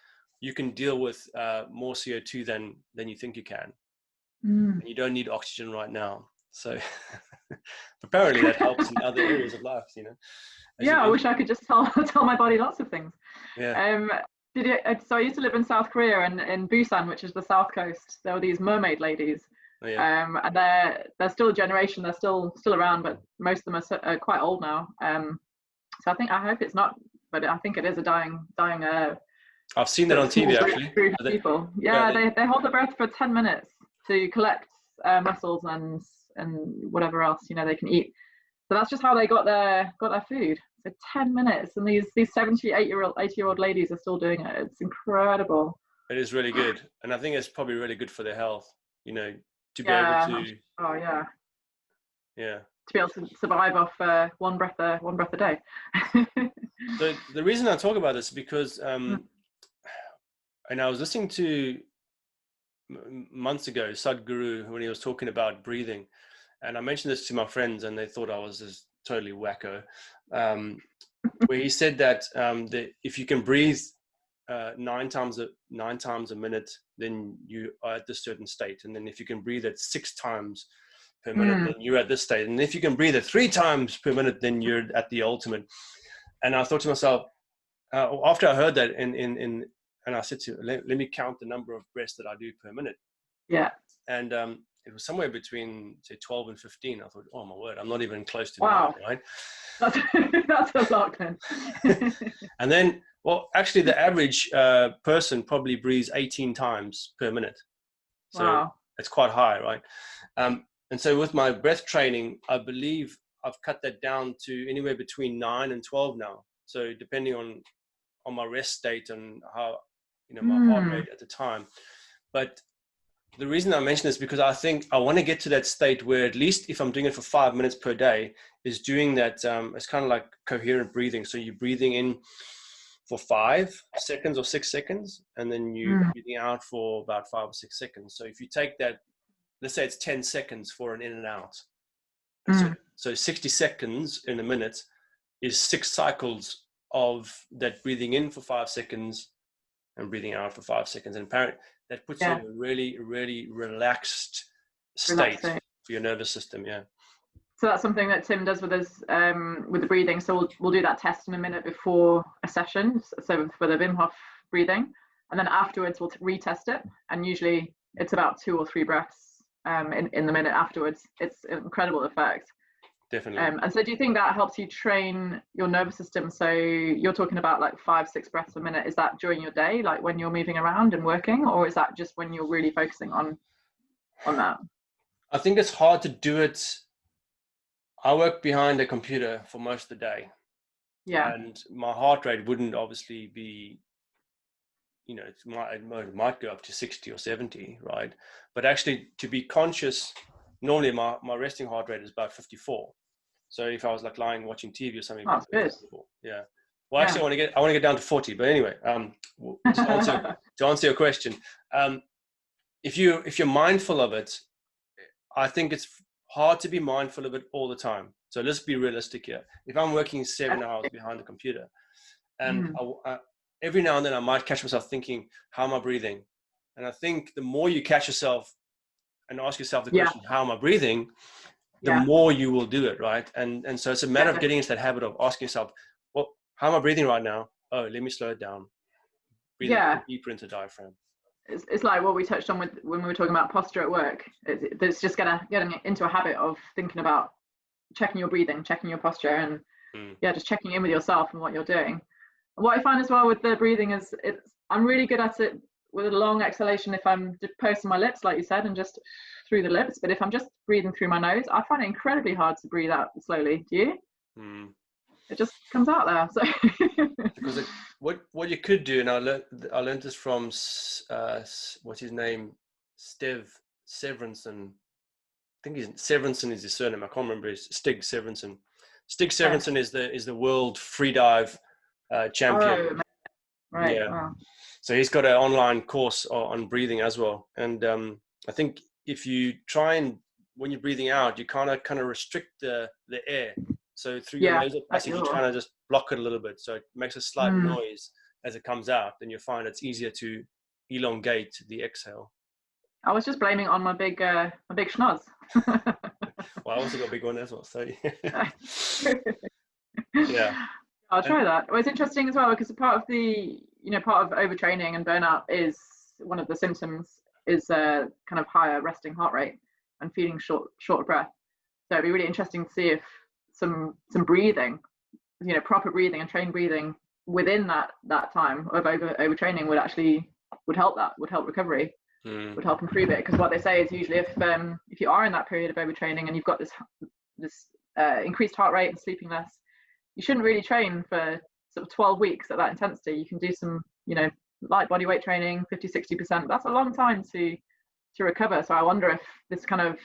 you can deal with more CO2 than you think you can. And you don't need oxygen right now. So apparently that helps in other areas of life, you know. I wish I could just tell my body lots of things. Yeah. So I used to live in South Korea, and in Busan, which is the south coast, there were these mermaid ladies. Oh, yeah. And they're still a generation. They're still around, but most of them are quite old now. So I hope it's not, but I think it is a dying. I've seen that on TV actually. Group of people. They hold their breath for 10 minutes to collect muscles and whatever else they can eat. So that's just how they got their food. So 10 minutes, and these 80-year-old ladies are still doing it. It's incredible. It is really good, and I think it's probably really good for their health. To be able to. Oh yeah. Yeah. To be able to survive off one breath a day. So the reason I talk about this is because, and I was listening to months ago Sadhguru when he was talking about breathing, and I mentioned this to my friends, and they thought I was just totally wacko. Where he said that if you can breathe 9 times a minute, then you are at this certain state, and then if you can breathe at 6 times per minute, then you're at this state, and if you can breathe at 3 times per minute, then you're at the ultimate. And I thought to myself, after I heard that, and I said to let me count the number of breaths that I do per minute. Yeah. And it was somewhere between, say, 12 and 15. I thought, oh my word, I'm not even close to 9, right? That's a lot then. And then, well, actually the average person probably breathes 18 times per minute. So it's quite high, right? And so with my breath training, I believe I've cut that down to anywhere between 9 and 12 now. So depending on my rest state and how, my heart rate at the time. But the reason I mention this is because I think I want to get to that state where, at least if I'm doing it for 5 minutes per day, is doing that. It's kind of like coherent breathing. So you're breathing in for 5 seconds or 6 seconds, and then you're breathing out for about 5 or 6 seconds. So if you take that, let's say it's 10 seconds for an in and out. So 60 seconds in a minute is 6 cycles of that breathing in for 5 seconds and breathing out for 5 seconds. And apparently that puts you in a really, really relaxed state for your nervous system. Yeah. So that's something that Tim does with us with the breathing. So we'll do that test in a minute before a session. So for the Wim Hof breathing, and then afterwards we'll retest it. And usually it's about 2 or 3 breaths in the minute afterwards. It's an incredible effect. Definitely. And so do you think that helps you train your nervous system? So you're talking about like 5-6 breaths a minute. Is that during your day, like when you're moving around and working, or is that just when you're really focusing on that? I think it's hard to do it. I work behind a computer for most of the day. Yeah. And my heart rate wouldn't obviously be, it might go up to 60 or 70, right? But actually to be conscious, normally my resting heart rate is about 54. So if I was like lying watching TV or something, that's good. Yeah. Well, actually, I want to get down to 40. But anyway, to answer your question, if you're mindful of it, I think it's hard to be mindful of it all the time. So let's be realistic here. If I'm working 7 hours behind the computer, and every now and then I might catch myself thinking, how am I breathing? And I think the more you catch yourself and ask yourself the question, how am I breathing? The more you will do it, right? And so it's a matter of getting into that habit of asking yourself, well, how am I breathing right now? Oh, let me slow it down. Breathe deeper into diaphragm. It's like what we touched on with when we were talking about posture at work. It's just getting into a habit of thinking about checking your breathing, checking your posture, and just checking in with yourself and what you're doing. And what I find as well with the breathing is I'm really good at it with a long exhalation if I'm pursing my lips, like you said, and just through the lips. But if I'm just breathing through my nose, I find it incredibly hard to breathe out slowly. Do you? It just comes out there. So because what you could do, and I learned this from what's his name, Severinsen. I think Severinsen is his surname. I can't remember. Stig Severinsen. Stig Severinsen is the world free dive champion. Oh, right. Yeah. Wow. So he's got an online course on breathing as well. And I think if you try and when you're breathing out, you kind of restrict the air. So through your nasal passage, you're trying to just block it a little bit. So it makes a slight noise as it comes out. Then you find it's easier to elongate the exhale. I was just blaming on my big schnoz. Well, I also got a big one as well. So yeah. I'll try that. Well, it's interesting as well because part of overtraining and burnout is one of the symptoms is kind of higher resting heart rate and feeling short of breath. So it'd be really interesting to see if some breathing, proper breathing and trained breathing within that time of overtraining would help recovery, would help improve it. Because what they say is usually if you are in that period of overtraining and you've got this increased heart rate and sleeping less, you shouldn't really train for sort of 12 weeks at that intensity. You can do some, light body weight training, 50-60%. That's a long time to recover. So I wonder if this kind of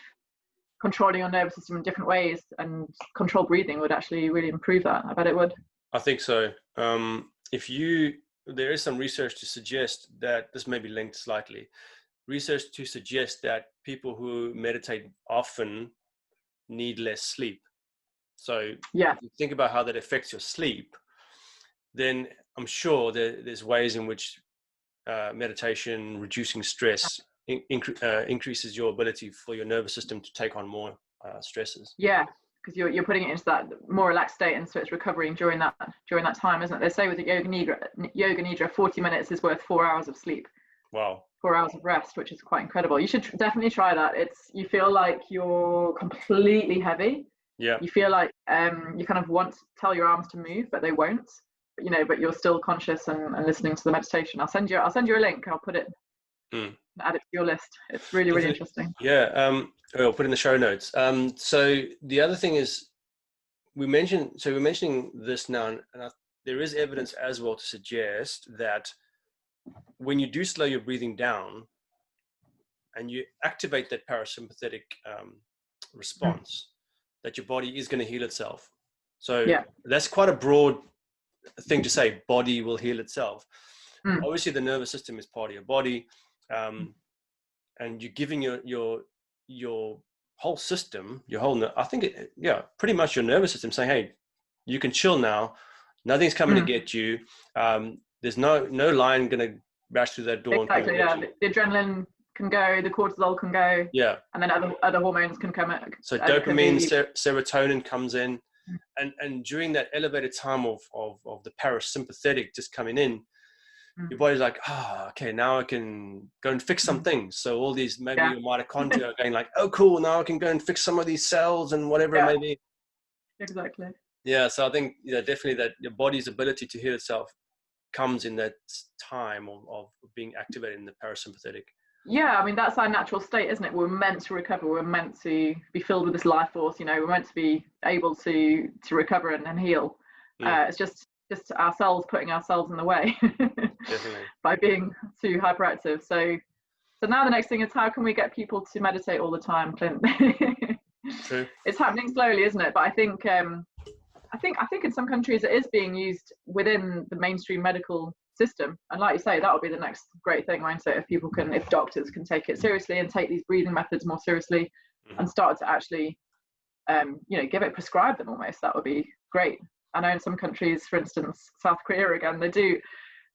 controlling your nervous system in different ways and controlled breathing would actually really improve that. I bet it would. I think so. There is some research to suggest that this may be linked slightly. Research to suggest that people who meditate often need less sleep. So if you think about how that affects your sleep, then I'm sure there's ways in which meditation, reducing stress, increases your ability for your nervous system to take on more stresses. Yeah, because you're putting it into that more relaxed state, and so it's recovering during that time, isn't it? They say with the yoga nidra, 40 minutes is worth 4 hours of sleep. Wow. 4 hours of rest, which is quite incredible. You should definitely try that. You feel like you're completely heavy. Yeah. You feel like you kind of want to tell your arms to move, but they won't. But you're still conscious and listening to the meditation. I'll send you a link. I'll put it, add it to your list. It's really, really interesting. Yeah. I'll put it in the show notes. So the other thing is, we're mentioning this now, and there is evidence as well to suggest that when you do slow your breathing down and you activate that parasympathetic response, that your body is going to heal itself. So that's quite a broad thing to say, body will heal itself. Obviously the nervous system is part of your body, and you're giving your whole system, pretty much your nervous system saying, hey, you can chill now, nothing's coming to get you, there's no lion going to bash through that door. Exactly. The adrenaline can go, the cortisol can go, and then other hormones can come in. So dopamine, serotonin comes in, and during that elevated time of the parasympathetic just coming in, your body's like, okay, now I can go and fix some things. So all these, maybe your mitochondria are going like, oh cool, now I can go and fix some of these cells and whatever it may be. Exactly. Yeah, so I think definitely that your body's ability to heal itself comes in that time of being activated in the parasympathetic. Yeah, I mean, that's our natural state, isn't it? We're meant to recover. We're meant to be filled with this life force. We're meant to be able to recover and heal. It's just ourselves putting ourselves in the way by being too hyperactive. So now the next thing is, how can we get people to meditate all the time, Clint? True. It's happening slowly, isn't it? But I think in some countries it is being used within the mainstream medical system, and like you say, that will be the next great thing, won't it? If doctors can take it seriously and take these breathing methods more seriously, and start to actually prescribe them almost, that would be great. I know in some countries, for instance South Korea again, they do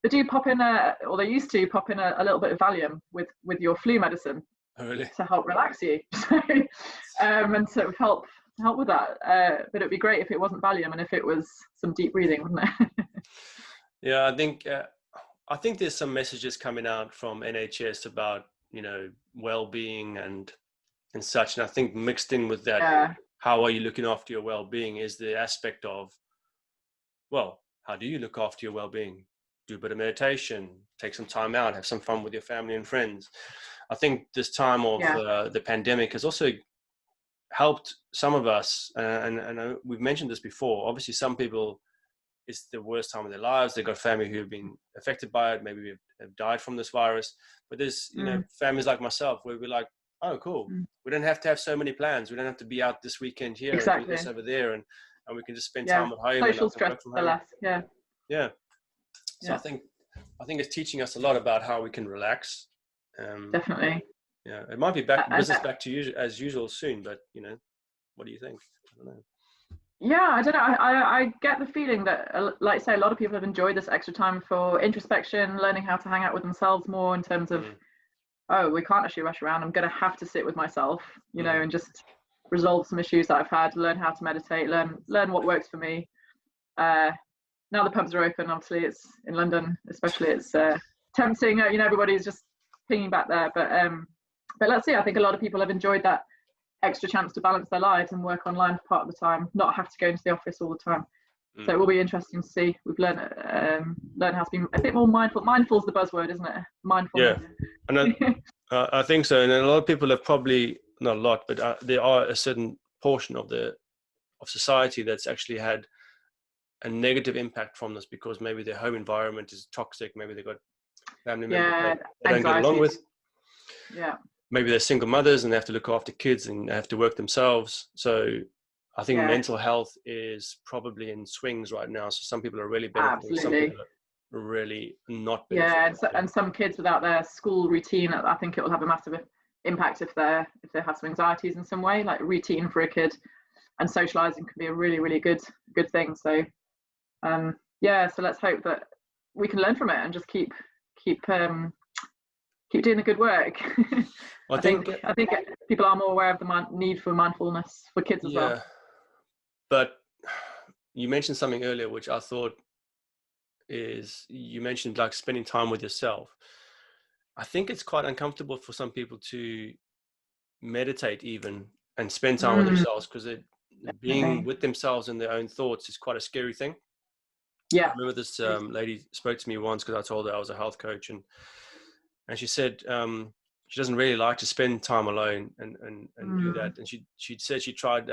they do pop in or they used to pop in a little bit of Valium with your flu medicine. Oh, really? To help relax you. So, and sort of help with that. But it'd be great if it wasn't Valium and if it was some deep breathing, wouldn't it? Yeah, I think there's some messages coming out from NHS about, you know, well-being and such. And I think mixed in with that, how are you looking after your well-being is the aspect of, well, how do you look after your well-being? Do a bit of meditation, take some time out, have some fun with your family and friends. I think this time of the pandemic has also helped some of us, and we've mentioned this before. Obviously, some people, it's the worst time of their lives. They've got family who have been affected by it, maybe have died from this virus. But there's, you know, families like myself where we're like, oh, cool. We don't have to have so many plans. We don't have to be out this weekend here and do this over there, and we can just spend time at home. Social stress the less. So I think it's teaching us a lot about how we can relax. Definitely. Yeah, it might be back to as usual soon, but you know, what do you think? I don't know. Yeah, I don't know. I get the feeling that, like I say, a lot of people have enjoyed this extra time for introspection, learning how to hang out with themselves more in terms of, oh, we can't actually rush around. I'm going to have to sit with myself, you know, and just resolve some issues that I've had, learn how to meditate, learn what works for me. Now the pubs are open, obviously it's in London, especially it's tempting, you know, everybody's just pinging back there. But let's see, I think a lot of people have enjoyed that extra chance to balance their lives and work online for part of the time, not have to go into the office all the time. So it will be interesting to see. We've learned how to be a bit more mindful. Mindful is the buzzword, isn't it? Mindfulness. Yeah, and I think so. And a lot of people have probably, not a lot, but there are a certain portion of society that's actually had a negative impact from this because maybe their home environment is toxic. Maybe they've got family members they don't get along with. Yeah. Maybe they're single mothers and they have to look after kids and they have to work themselves. So I think mental health is probably in swings right now. So some people are really benefiting. Some people are really not benefiting. Yeah, and some kids without their school routine, I think it will have a massive impact if they have some anxieties in some way. Like routine for a kid and socializing can be a really, really good thing. So so let's hope that we can learn from it and just keep doing the good work. I think people are more aware of the need for mindfulness for kids as well. But you mentioned something earlier, which I thought is, you mentioned like spending time with yourself. I think it's quite uncomfortable for some people to meditate even and spend time with themselves, because being with themselves and their own thoughts is quite a scary thing. Yeah. I remember this lady spoke to me once because I told her I was a health coach, and she said she doesn't really like to spend time alone and do that. And she said she tried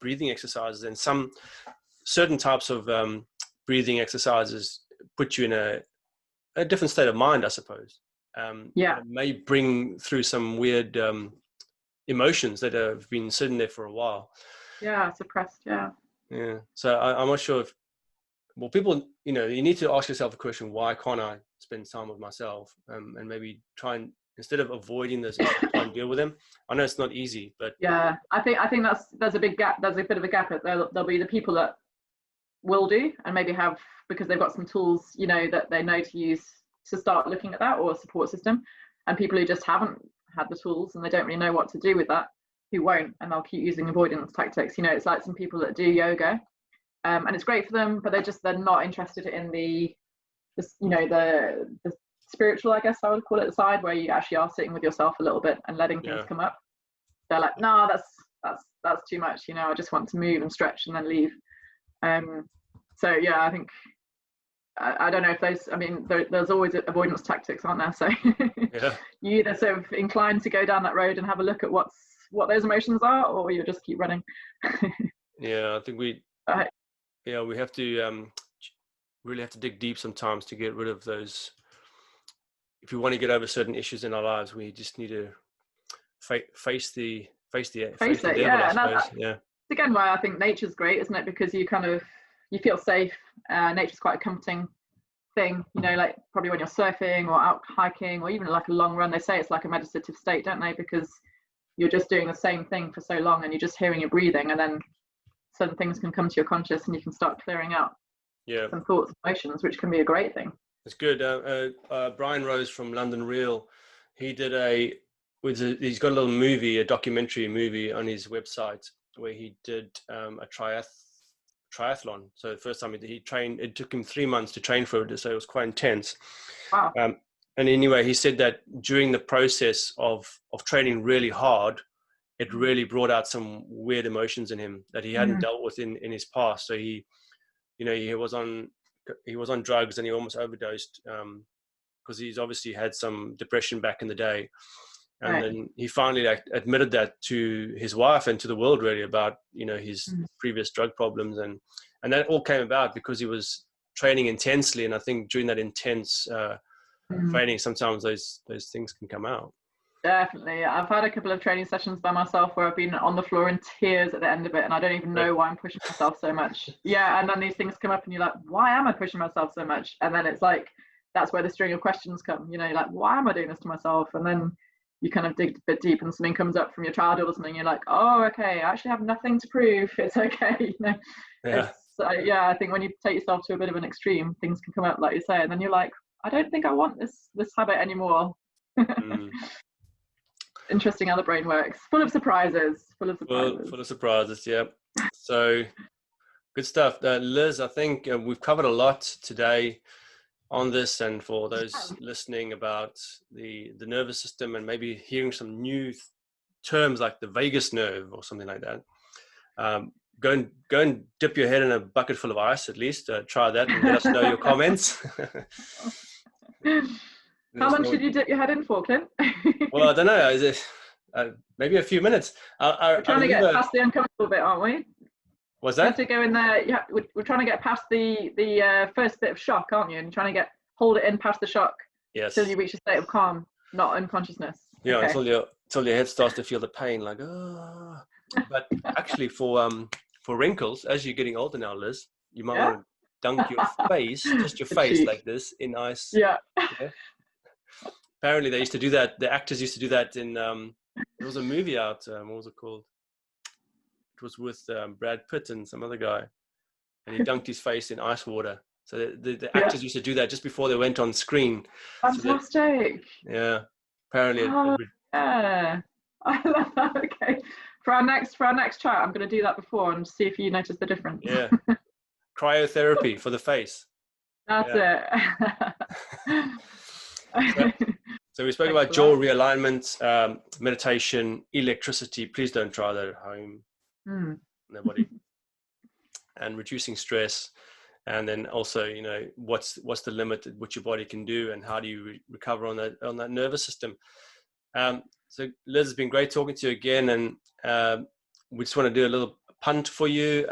breathing exercises, and some certain types of breathing exercises put you in a different state of mind, I suppose. It may bring through some weird emotions that have been sitting there for a while. Yeah, suppressed. Yeah. So I'm not sure if, well, people, you know, you need to ask yourself the question, why can't I spend time with myself? And maybe try and, instead of avoiding this, try and deal with them. I know it's not easy, but yeah, I think there's a big gap. There's a bit of a gap. There'll be the people that will do and maybe have, because they've got some tools, you know, that they know to use to start looking at that, or a support system, and people who just haven't had the tools and they don't really know what to do with that, who won't, and they'll keep using avoidance tactics. You know, it's like some people that do yoga, and it's great for them, but they're not interested in the spiritual, I guess I would call it, the side where you actually are sitting with yourself a little bit and letting things come up. They're like, no, that's too much, you know, I just want to move and stretch and then leave. So yeah, I think I don't know if those, I mean, there's always avoidance tactics, aren't there? So you either sort of inclined to go down that road and have a look at what those emotions are, or you just keep running. I think we have to really have to dig deep sometimes to get rid of those. If we want to get over certain issues in our lives, we just need to face the devil, I suppose. Again, why I think nature's great, isn't it? Because you feel safe. Nature's quite a comforting thing, you know, like probably when you're surfing or out hiking or even like a long run, they say it's like a meditative state, don't they? Because you're just doing the same thing for so long and you're just hearing your breathing, and then certain things can come to your conscious and you can start clearing out some thoughts and emotions, which can be a great thing. It's good. Brian Rose from London Real, he's got a little movie, a documentary movie on his website where he did a triathlon. So the first time he trained, it took him 3 months to train for it, so it was quite intense. Wow. And anyway, he said that during the process of training really hard, it really brought out some weird emotions in him that he hadn't dealt with in his past. So he was on drugs and he almost overdosed because he's obviously had some depression back in the day. And then he finally admitted that to his wife and to the world really about, his previous drug problems. And that all came about because he was training intensely. And I think during that intense training, sometimes those things can come out. Definitely. I've had a couple of training sessions by myself where I've been on the floor in tears at the end of it, and I don't even know why I'm pushing myself so much. Yeah, and then these things come up and you're like, why am I pushing myself so much? And then it's like, that's where the string of questions come. You're like, why am I doing this to myself? And then you kind of dig a bit deep and something comes up from your childhood or something. You're like, oh, okay, I actually have nothing to prove. It's okay. Yeah. I think when you take yourself to a bit of an extreme, things can come up, like you say, and then you're like, I don't think I want this habit anymore. Interesting how the brain works. Full of surprises. Full of surprises, yeah. So good stuff. Liz, I think we've covered a lot today on this, and for those listening about the nervous system and maybe hearing some new terms like the vagus nerve or something like that. Go and dip your head in a bucket full of ice at least. Try that and let us know your comments. How much did you dip your head in for, Clint? Well, I don't know. Maybe a few minutes. We're trying to get past the uncomfortable bit, aren't we? What's that? You have to go in there. Yeah, we're trying to get past the first bit of shock, aren't you? And you're trying to hold it in past the shock. Yes. Till you reach a state of calm, not unconsciousness. Yeah, okay. until your head starts to feel the pain, like oh. But actually, for wrinkles, as you're getting older now, Liz, you might want to dunk your face, just your face, like this, in ice. Yeah. Apparently, they used to do that. The actors used to do that in. There was a movie out. What was it called? It was with Brad Pitt and some other guy, and he dunked his face in ice water. So the actors used to do that just before they went on screen. Fantastic. So apparently. Yeah. I love that. Okay. For our next chat, I'm going to do that before and see if you notice the difference. Yeah. Cryotherapy for the face. That's it. So we spoke about jaw realignment, meditation, electricity. Please don't try that at home. Nobody. And reducing stress, and then also, what's the limit at which your body can do, and how do you recover on that nervous system. So Liz, it's been great talking to you again, and we just want to do a little punt for you.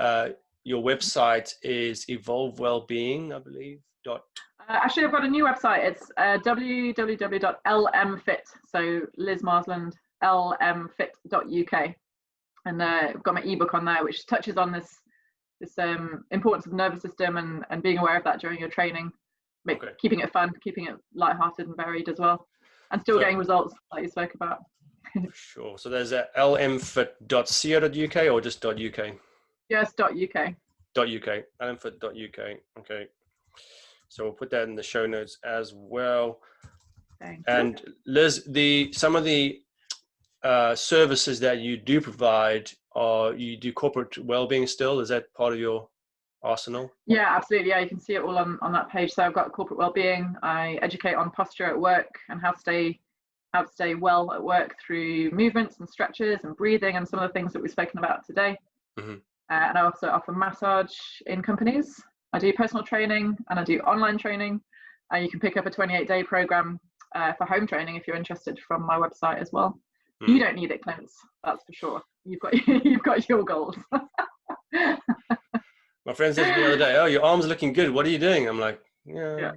Your website is Evolve Wellbeing, I believe. Actually, I've got a new website. It's www.lmfit. So Liz Marsland, lmfit.uk. And I've got my ebook on there, which touches on this importance of the nervous system and being aware of that during your training, keeping it fun, keeping it lighthearted and varied as well, and still getting results like you spoke about. Sure. So there's a lmfit.co.uk or just .uk? Yes, .uk. .uk. lmfit.uk. Okay. So we'll put that in the show notes as well. Thank and you. Liz, some of the services that you do provide, you do corporate well-being still? Is that part of your arsenal? Yeah, absolutely. Yeah, you can see it all on that page. So I've got corporate well-being. I educate on posture at work and how to stay well at work through movements and stretches and breathing and some of the things that we've spoken about today. Mm-hmm. And I also offer massage in companies. I do personal training and I do online training. You can pick up a 28-day program for home training if you're interested from my website as well. You don't need it, Clint, that's for sure. You've got your goals. My friend said to me the other day, "Oh, your arm's looking good. What are you doing?" I'm like, "Yeah.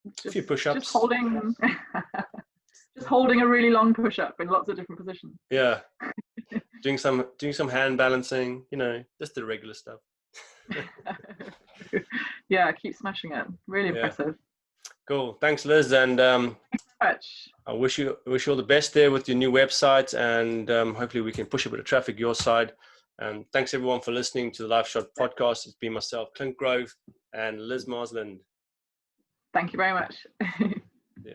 Just a few push-ups." Just holding a really long push-up in lots of different positions. Yeah. doing some hand balancing, just the regular stuff. Yeah, keep smashing it. Really impressive. Cool. Thanks, Liz, and much. I wish you all the best there with your new website, and hopefully we can push a bit of traffic your side. And thanks everyone for listening to the LifeShot podcast. It's been myself, Clint Grove, and Liz Marsland. Thank you very much. Yeah.